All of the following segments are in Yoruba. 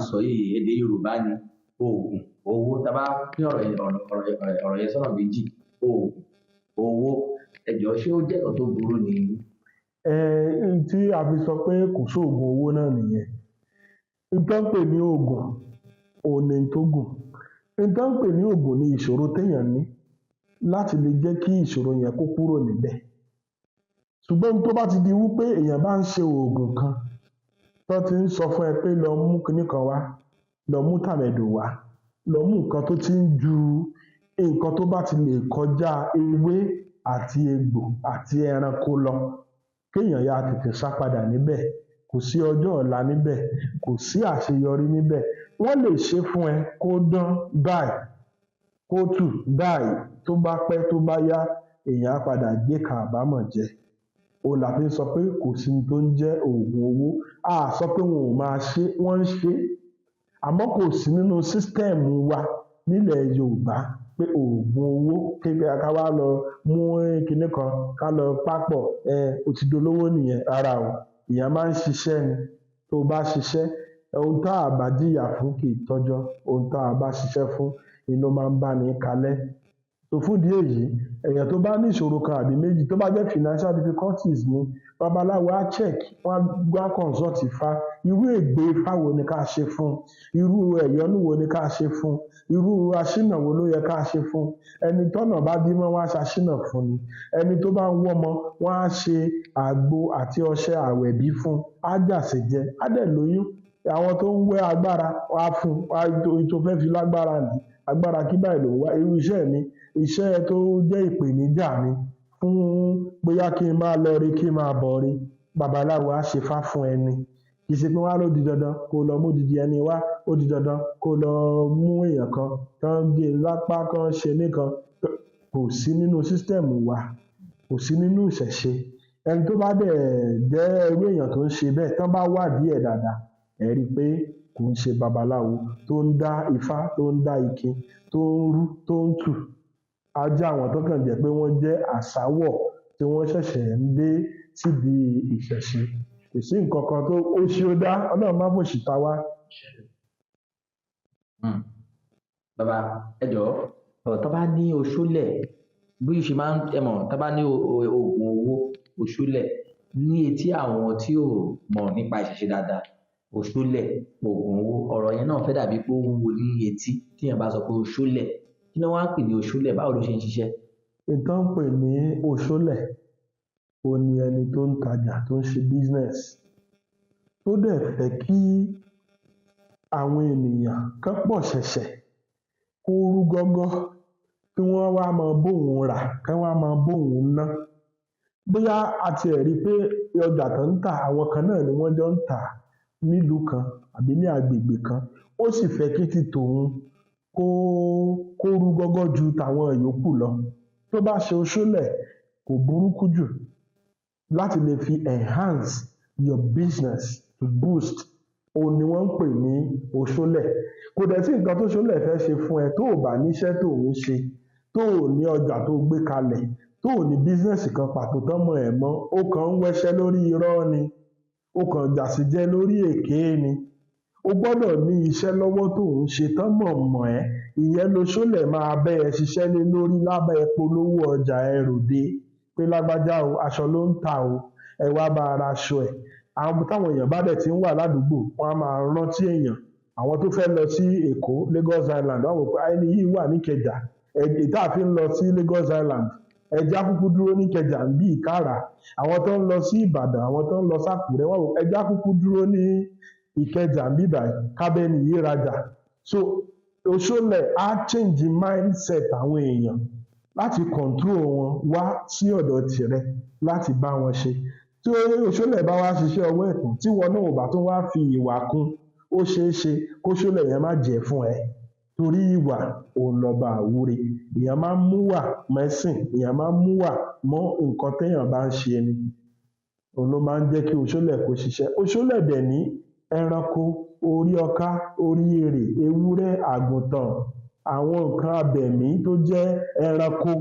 sọ yìí èdè Yorùbá ni oògùn owó tá a bá pín ọ̀rọ̀ yẹn sọ́nà méjì oògùn owó ẹjọ́ ṣé ó jẹ́ nǹkan tó burú ni. Tí a fi sọ pé kò sóògùn owó náà nìyẹn. N tó ń pè ní oògùn òun ni tó gùn. N tó ń pè ní oògùn ni ìṣòro téèyàn ní láti lè jẹ́ kí ìṣòro yẹn kó kúrò níbẹ̀. Ṣùgbọ́n tó bá ti di wípé èèyàn bá ń ṣe oògùn kan tán ti ń sọ fún ẹ pé lọ mú kinní kan wá, lọ mú tàmẹ̀dò wá, lọ mú nǹkan tó ti ń ju nǹkan tó bá ti lè kọjá ewé àti egbò àti ẹranko lọ, kéèyàn yáa tètè sá padà níbẹ̀. Kò sí ọjọ́ ọ̀la níbẹ̀, kò sí àṣeyọrí níbẹ̀. Wọ́n lè ṣé fún ẹ kó dán báyìí, kó tù báyìí, tó bá pẹ́ tó bá yá èèyàn á padà gbéka àbámọ̀ jẹ. Òun la fi ń sọ pé kò sí ohun tó ń jẹ́ oògùn owó. A à sọ pé wọn ò máa ṣé, wọ́n ń ṣé, àmọ́ kò sí nínú sísítẹ́ẹ̀mù wa nílẹ̀ Yorùbá pé oògùn owó pé ká wá lọ mú kinní kan ká lọ pápọ̀ o ti dolówó nìyẹn. Rárá o, èèyàn máa ń ṣiṣẹ́ ni. Tó o bá ṣiṣẹ́, ohun tá à bá jìyà fún kì í tọ́jọ́, ohun tá a bá ṣiṣẹ́ fún ni ló máa ń báni kalẹ́. Fún ìdí èyí, èèyàn tó bá ní ìṣòro kan àbí méjì, tó bá jẹ́ financial difficulties ni, babaláwo á check, wọ́n á consult Ifá. Irú ègbé Ifá wo ni ká ṣe fún un? Irú ẹ̀yọ́nú wo ni ká ṣe fún un? Irú aṣínà wo ló yẹ ká ṣe fún un? Ẹni tọ́nà bá dí mọ́, wọ́n á ṣaṣínà fún ni. Ẹni tó bá ń wọ́mọ, wọ́n á ṣe àgbo àti ọṣẹ àwẹ̀bí fún un, á jàsèjẹ, á dẹ̀ lóyún. Àwọn tó ń wẹ́ agbára, wọ́n á fún un, tó fẹ́ fi lágbára nìí, agbára kí báyìí ló ń wá. Irú iṣẹ́ mi, iṣẹ́ tó jẹ́ ìpèníjà mi fún bóyá kí n máa lọ re kí n máa bọ̀ re, babaláwo á ṣefá fún ẹni. Kì í ṣe pé wọ́n á ló di dandan kó lọ módidi ẹni wá, ó di dandan kó lọ mú èèyàn kan kán gé e lápá, kán ṣe níkan. Kò sí nínú sísítẹ́ẹ̀mù wa, kò sí nínú ìṣẹ̀ṣe. Ẹni tó bá dẹ̀ jẹ́ irú èèyàn tó ń ṣe bẹ́ẹ̀, tán bá wádìí ẹ̀ dáadáa, ẹ̀ rí i pé kò ń ṣe babaláwo tó ń dá ifá, tó ń dá ike, tó ń rú, tó ń tù. Á jẹ́ àwọn tó kàn jẹ́ pé wọ́n jẹ́ àṣáwọ̀ tí wọ́n ṣẹ̀ṣẹ̀ ń dé sídìí ìṣẹ̀ṣe. Kò sí nǹkan kan tó òṣì ò dáa, Ọlọ́run má fòṣì ta wá. Bàbá ẹ jọ̀ọ́, tó bá ní oṣólẹ̀ bí ṣe máa ń tó bá ní oògùn owó oṣólẹ̀ ní etí àwọn tí ò mọ̀ nípa ìṣẹ̀ṣe dáadáa, oṣólẹ̀ oògùn owó, ọ̀rọ̀ yẹn náà fẹ́ dàbí pé ó wúwo ní etí téèyàn bá sọ pé oṣólẹ̀. Kí ni wọ́n á pè ní oṣólẹ̀? Báwo ló ṣe ń ṣiṣẹ́? N tán ń pè ní oṣólẹ̀, òun ni ẹni tó ń tajà, tó ń ṣe business, tó dẹ̀ fẹ́ kí àwọn ènìyàn kán pọ̀ ṣẹ̀ṣẹ̀, kó rú gọ́gọ́, kí wọ́n wá máa bóun rà, kán wá máa bóun ná. Bóyá a tiẹ̀ rí i pé ọjà tán ń tà, àwọn kan náà ni wọ́n jọ ń tà á nílùú kan àbí ní agbègbè kan, ó sì fẹ́ kí ti tòun kó rú gọ́gọ́ ju tàwọn yòókù lọ. Tó bá ṣe oṣólẹ̀, kò burúkú jù láti lè fi enhance your business, to boost. Òun ni wọ́n ń pè ní oṣólẹ̀. Kò dẹ̀ sí nǹkan tóṣólẹ̀ fẹ́ ṣe fún ẹ tó ò bá níṣẹ́ tó ń ṣe, tó ò ní ọjà tó gbé kalẹ̀, tó ò ní business kan pàtó tán mọ̀ ẹ́ mọ́. Ó kàn ń wẹ́ṣẹ́ lórí irọ́ ni, ó kàn jàsíjẹ́ lórí èké ni. O gbọ́dọ̀ ní iṣẹ́ lọ́wọ́ tó ń ṣe tán mọ̀ ẹ́. Ìyẹn loṣólẹ̀ máa bẹ́ ẹ ṣiṣẹ́ lé lórí, lábẹ́ ẹ polówó ọjà ẹ ròde pé lágbájá o, aṣọ ló ń tà o, ẹ wá bá a raṣọ ẹ̀. Táwọn èèyàn bá dẹ̀ ti ń wà ládùúgbò, wọ́n á máa rántí èèyàn. Àwọn tó fẹ́ lọ sí Èkó, Lagos Island, wọ́n á wò pé ẹni yìí wà níkẹjà. Tá a fi ń lọ sí Lagos Island, ẹja kúkú dúró níkẹjà ń bí ìkárà. Àwọn tó ń lọ sí Ìbàdàn, àwọn tó ń lọ sákùrẹ́, wọ́n á wò ẹja kúkú dúró ní Ìkẹjà ń bí báyìí, kábẹ́ni yìí rajà. So oṣólẹ̀ á change mindset àwọn èèyàn láti control wọn wá sí ọ̀dọ̀ tìrẹ láti bá wọn ṣe. Tí oṣólẹ̀ bá wá ṣiṣẹ́ ọwọ́ ẹ̀ tán, tí wọn náà ò bá tún wá fi ìwà kún, ó ṣeé ṣe kóṣólẹ̀ yẹn má jẹ́ fún ẹ. Torí ìwà òun lọba àwúre. Èèyàn máa ń múwà mẹ́sìn, èèyàn máa ń múwà mọ́ nǹkan téèyàn bá ń ṣe ni. Òun ló máa ń jẹ́ kí oṣólẹ̀ kó ṣiṣẹ́. Oṣólẹ̀ dẹ̀ ní ẹranko, orí ọká, orí èrè, ewúrẹ́, àgùntàn, àwọn nǹkan abẹ̀mí tó jẹ́ ẹranko,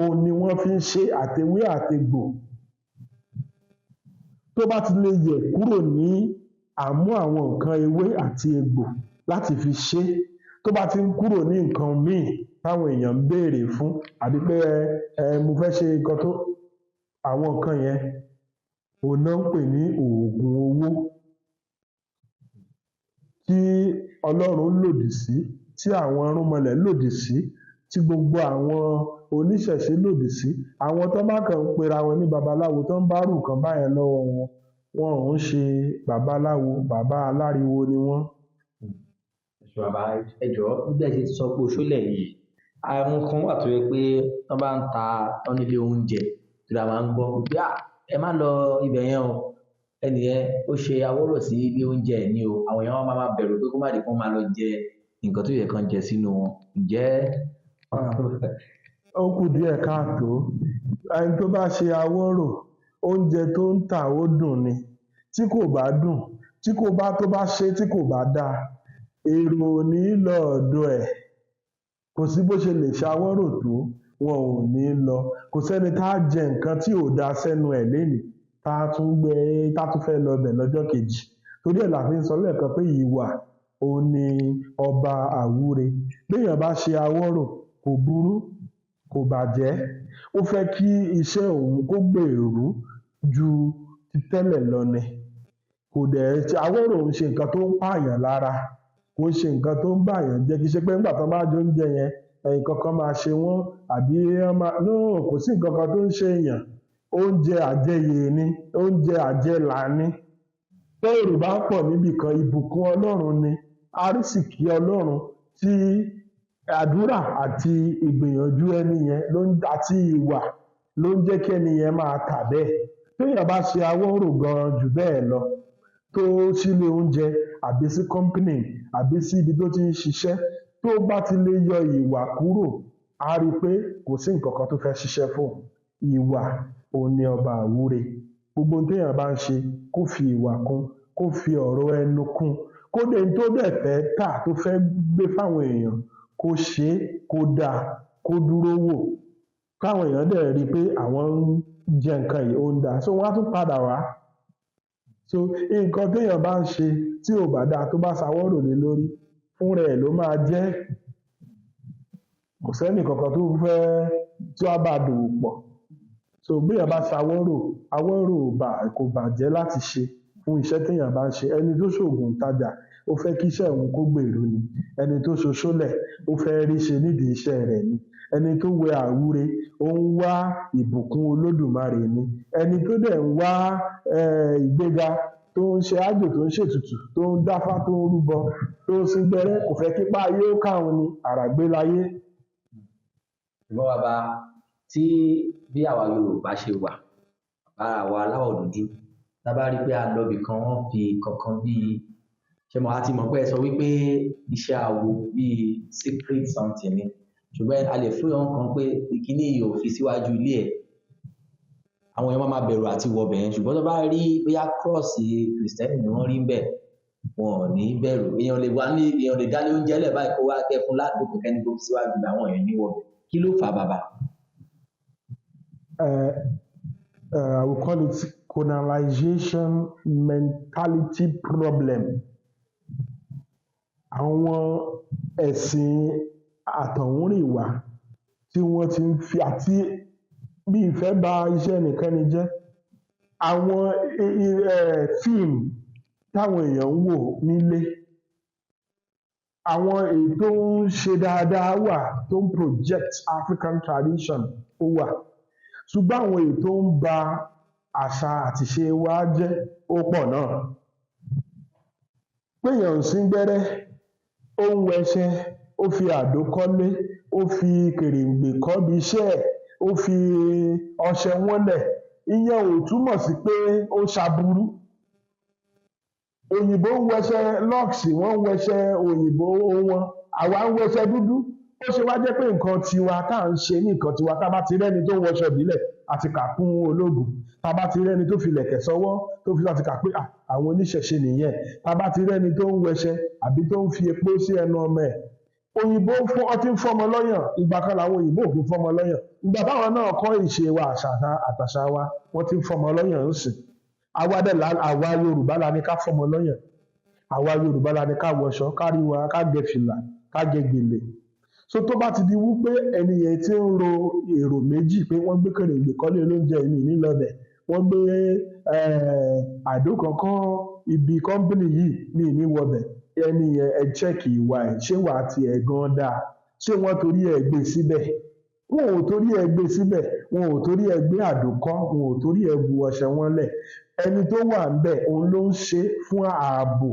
òun ni wọ́n fi ń ṣe àtewé àtegbò. Tó bá ti lè yẹ̀ kúrò ní à ń mú àwọn nǹkan ewé àti egbò láti fi ṣe é. Tó bá ti ń kúrò ní nǹkan míì táwọn èèyàn ń béèrè fún àbí pé mo fẹ́ ṣe nǹkan tó, àwọn nǹkan yẹn òhun ná ń pè ní oògùn owó tí Ọlọ́run lòdì sí, tí àwọn irúnmọlẹ̀ lòdì sí, tí gbogbo àwọn oníṣẹ̀ṣe lòdì sí. Àwọn tán bá kàn ń pera wọn ní babaláwo tán bá rú nǹkan báyẹn lọ́wọ́ wọn ò ń ṣe babaláwo, bàbá aláriwo ni wọ́n. Bàbá ẹ jọ̀ọ́, bí ẹ ṣe ti sọ pé oṣólẹ̀ yìí, àwọn kan wà tó jẹ́ pé tán bá ń ta tán nílé oúnjẹ la máa ń gbọ́ pé ẹ má lọ ibẹ̀ yẹn o, ẹni yẹn ó ṣe awọ́rọ̀ sí ilé oúnjẹ ẹ̀ ní o. Àwọn èèyàn máa bẹ̀rù pé kó má di pé wọ́n máa lọ jẹ nǹkan tó yẹ kán jẹ sínú wọn. Ǹjẹ́ Ó kù díẹ̀ káàtó. Ẹni tó bá ṣe awọ́rò, oúnjẹ tó ń tà ó dùn ni. Tí kò bá dùn, tó bá ṣé tí kò bá dáa, èrò ò ní lọ ọ̀dọ̀ ẹ̀. Kò sí bó ṣe lè ṣawọ́rò tó, wọn ò ní lọ. Kò sẹ́ni tá jẹ nǹkan tí ò dáa sẹ́nu ẹ̀ lénìí tá tún fẹ́ lọ bẹ̀ lọ́jọ́ kejì. Torí ẹ̀ la fi ń sọ lẹ́ẹ̀kan pé ìwà òhun ni ọba àwúre. Béèyàn bá ṣe awọ́rò, kò burú, kò bàjẹ́. Ó fẹ́ kí iṣẹ́ òun kó gbèrú ju ti tẹ́lẹ̀ lọ ni. Awọ́rò ò ń ṣe nǹkan tó ń pààyàn lára, kò ń ṣe nǹkan tó ń bàyàn jẹ́. Kì í ṣe pé nígbà tán bá jóúnjẹ yẹn nǹkan kan máa ṣe wọ́n àbí kò sí nǹkan kan tó ń ṣèèyàn. Oúnjẹ àjẹyè ni, oúnjẹ àjẹlà ni. Tẹ́rù bá pọ̀ níbì kan, ìbùkún Ọlọ́run ni, àrísìkí Ọlọ́run tí àdúrà àti ìgbìyànjú ẹni yẹn àti ìwà ló ń jẹ́ kí ẹni yẹn máa tà bẹ́ẹ̀. Téèyàn bá ṣe awọ́rò gan jù bẹ́ẹ̀ lọ, tó ṣílé oúnjẹ àbí sí company àbí sí ibi tó ti ń ṣiṣẹ́, tó bá ti lè yọ ìwà kúrò, á rí i pé kò sí nǹkan kan tó fẹ́ ṣiṣẹ́ fún. Ìwà òhun ni ọba àwúre. Gbogbo ohun téèyàn bá ń ṣe kó fi ìwà kún, kó fi ọ̀rọ̀ ẹnu kún, kó dẹ̀ n tó dẹ̀ fẹ́ tà tó fẹ́ gbé fáwọn èèyàn kó ṣe é kó dáa, kó dúró wò, káwọn èèyàn dẹ̀ rí i pé àwọn ń jẹ nǹkan yìí ó ń dáa, wọ́n á tún padà wá. Nǹkan téèyàn bá ń ṣe tí ò bá dáa tó bá ṣawọ́rò lé lórí, fúnra ẹ̀ ló máa jẹ́. Kò sẹ́nì kankan tó fẹ́ tí á bá a dòwò pọ̀. Béèyàn bá ṣawọ́rò, awọ́rò kò bàjẹ́ láti ṣe fún iṣẹ́ téèyàn bá ń ṣe. Ẹni tó ṣòògùn ìtajà, ó fẹ́ kí iṣẹ́ òun kó gbèrú ni. Ẹni tó ṣoṣólẹ̀, ó fẹ́ ríṣe nídìí iṣẹ́ rẹ̀ ni. Ẹni tó wẹ àwúre, ó ń wá ìbùkún Olódùmarè ni. Ẹni tó dẹ̀ ń wá ìgbéga, tó ń ṣe ájò, tó ń ṣètùtù, tó ń dáfá, tó ń rúbọ, tó ń sín gbẹ́rẹ́, kò fẹ́ kípá ayé ó ká òun ni. Àràgbé láyé. ṣùgbọ́n bàbá, tí bí àwa Yorùbá ṣe wà, àwa aláwọ̀ dúdú, tá bá rí i pé a lọ ibì kan wọ́n fi kankan bíi a ti mọ̀ pé ẹ sọ wípé iṣẹ́ awo bíi secret something ni, ṣùgbọ́n a lè fún èèyàn kan pé ìkíní yìí ò fi síwájú ilé ẹ̀. Àwọn èèyàn máa bẹ̀rù àti wọ ibẹ̀ yẹn, ṣùgbọ́n tó bá rí bóyá cross Kristẹni ni wọ́n rí ńbẹ̀, wọn ò ní bẹ̀rù. Èèyàn lè dálé oúnjẹ lẹ̀ báyìí kó wá kẹ́ fún ládùúgbò kẹ́ni tó fi síwájú ibẹ̀, àwọn èèyàn ní wọ ibẹ̀. Kí ló fà á bàbá? I will call it colonization mentality problem. Àwọn ẹ̀sìn àtọ̀húnrìnwá tí wọ́n ti ń fi àti bí ìfẹ́ ba iṣẹ́ ẹnìkẹ́ni jẹ́. Àwọn fíìmù táwọn èèyàn ń wò nílé, àwọn èyí tó ń ṣe dáadáa wà, tó ń project African tradition ó wà. Ṣùgbọ́n àwọn èyí tó ń ba àṣà àtìṣe wa jẹ́ ó pọ̀ náà. Péèyàn ń sín gbẹ́rẹ́, ó ń wẹṣẹ, ó fi àdó kọ́lé, ó fi kèrèǹgbè kọ́bi iṣẹ́ ẹ̀, ó fi ọṣẹ wọ́nlẹ̀, ìyẹn ò túmọ̀ sí pé ó ṣaburú. Òyìnbó ń wẹṣẹ lux, wọ́n ń wẹṣẹ òyìnbó wọn, àwa ń wẹṣẹ dúdú. Ó ṣe wá jẹ́ pé nǹkan tiwa tá à ń ṣe ní nǹkan tiwa, tá a bá ti rẹ́ni tó ń wọṣọ ìbílẹ̀, a ti kà kún ológun. Tá a bá ti rẹ́ni tó fi ìlẹ̀kẹ̀ sọ́wọ́, a ti kà pé àwọn oníṣẹ̀ṣe nìyẹn. Tá a bá ti rẹ́ni tó ń wẹṣẹ àbí tó ń fi epo sí ẹnu ọmọ ẹ̀. Òyìnbó ọtí ń fọ́mọ lọ́yàn, ìgbà kan làwọn òyìnbó ò fi fọ́mọ lọ́yàn. Ìgbà táwọn náà kọ́ ìṣe wa, àtàṣà wa, wọ́n ti ń fọ́mọ lọ́yàn ńsìn. Àwa Yorùbá la ní ká fọ́mọ lọ́yàn. àwa Yorùbá la ní ká wọṣọ, ká rí wa, ká gẹ fìlà, ká gẹ gèlè. So tó bá ti di wípé ẹni yẹn ti ń ro èrò méjì pé wọ́n gbé kèrègbè kọ́lé olóúnjẹ mi ní lọ́bẹ̀, wọ́n gbé àdó kankan ibi kọ́ńpìnì yìí mi ní wọbẹ̀, ẹni yẹn ẹ chẹ́ẹ̀kì ìwà ẹ̀, ṣé wà á tiẹ̀ gan dáa, ṣé wọ́n torí ẹ̀ gbé síbẹ̀? Wọn ò torí ẹ̀ gbé síbẹ̀, wọn ò torí ẹ̀ gbé àdó kọ́, wọn ò torí ẹ̀ bu ọṣẹ wọn lẹ̀. Ẹni tó wà ńbẹ̀ òun ló ń ṣe fún ààbò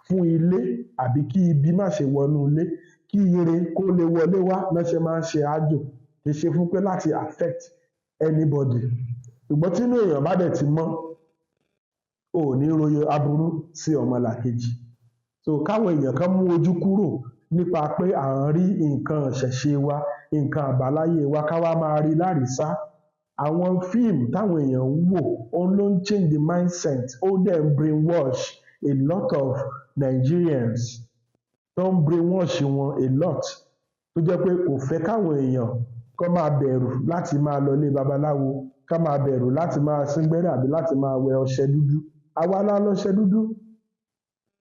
fún ilé àbí kí ibi má ṣe wọnú ilé, kí ire kó lè wọlé wá lọ́ ṣe máa ń ṣe àjò, kì í ṣe fún pé láti affect anybody. Ṣùgbọ́n tínú èèyàn bá dẹ̀ ti mọ́, o ò ní ro aburú sí ọmọlàkejì. So káwọn èèyàn kan mú ojú kúrò nípa pé à ń rí nǹkan ìṣẹ̀ṣe wa, nǹkan àbáláyé wa ká wá máa rí lárisá. Àwọn fíìmù táwọn èèyàn ń wò òun ló ń change the mindset, ó dẹ̀ ń brainwash a lot of Nigerians, tó ń brainwash wọn a lot, tó jẹ́ pé kò fẹ́ káwọn èèyàn kán máa bẹ̀rù láti máa lọ ilé babaláwo, ká máa bẹ̀rù láti máa síngbẹ́rẹ́ àbí láti máa wẹ ọṣẹ dúdú. Àwa la lọṣẹ dúdú,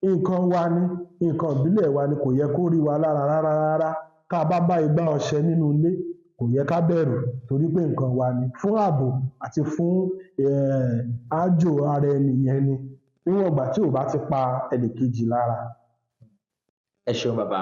nǹkan wa ni, nǹkan ìbílẹ̀ wa ni, kò yẹ kó rí wa lára rárá. Tá a bá bá igbá ọṣẹ nínú ilé, kò yẹ ká bẹ̀rù torí pé nǹkan wa ni, fún ààbò àti fún àjò ara ẹni yẹn ni, níwọ̀n ìgbà tí ò bá ti pa ẹnìkejì lára. Ẹ ṣeun bàbá.